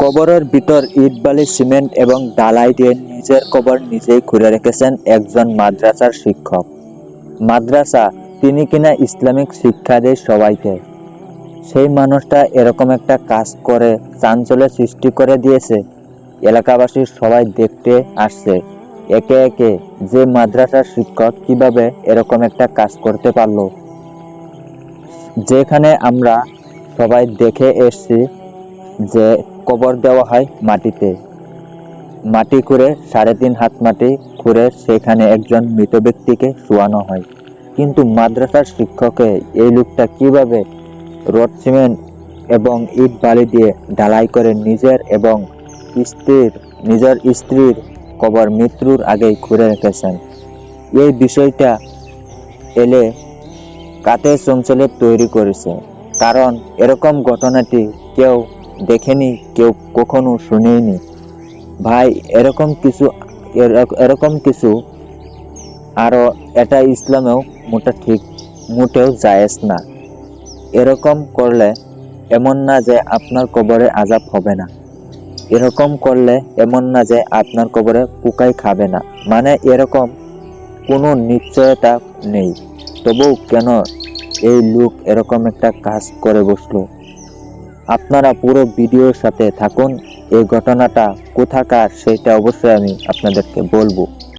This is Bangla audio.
কবরের ভিতর ইট বালি সিমেন্ট এবং ঢালাই দিয়ে নিজের কবর নিজেই খুঁড়ে রেখেছেন একজন মাদ্রাসার শিক্ষক। মাদ্রাসা, তিনি কিনা ইসলামিক শিক্ষা দেয় সবাইকে। সেই মানুষটা এরকম একটা কাজ করে চাঞ্চল্যের সৃষ্টি করে দিয়েছে। এলাকাবাসীর সবাই দেখতে আসছে একে একে যে মাদ্রাসার শিক্ষক কিভাবে এরকম একটা কাজ করতে পারলো। যেখানে আমরা সবাই দেখে এসছি যে কবর দেওয়া হয় মাটিতে, মাটি খুঁড়ে 3.5 হাত মাটি খুঁড়ে সেখানে একজন মৃত ব্যক্তিকে শোয়ানো হয়। কিন্তু মাদ্রাসার শিক্ষকে এই লোকটা কিভাবে রড সিমেন্ট এবং ইট বালি দিয়ে ঢালাই করে নিজের এবং নিজের স্ত্রীর কবর মৃত্যুর আগেই খুঁড়ে রেখেছেন। এই বিষয়টা এলে কাতে চঞ্চলে তৈরি করেছে, কারণ এরকম ঘটনাটি কেউ দেখেনি, কেউ কখনো শুনেনি। ভাই, এরকম কিছু আরো এটা ইসলামেও মোটেও জায়েজ না। এরকম করলে এমন না যে আপনার কবরে আযাব হবে না, এরকম করলে এমন না যে আপনার কবরে পোকাই খাবে না, মানে এরকম কোনো নিশ্চয়তা নেই। তবুও কেন এই লোক এরকম একটা কাজ করে বসলো? আপনারা পুরো ভিডিওর সাথে থাকুন। এই ঘটনাটা কোথাকার সেটা অবশ্যই আমি আপনাদেরকে বলবো।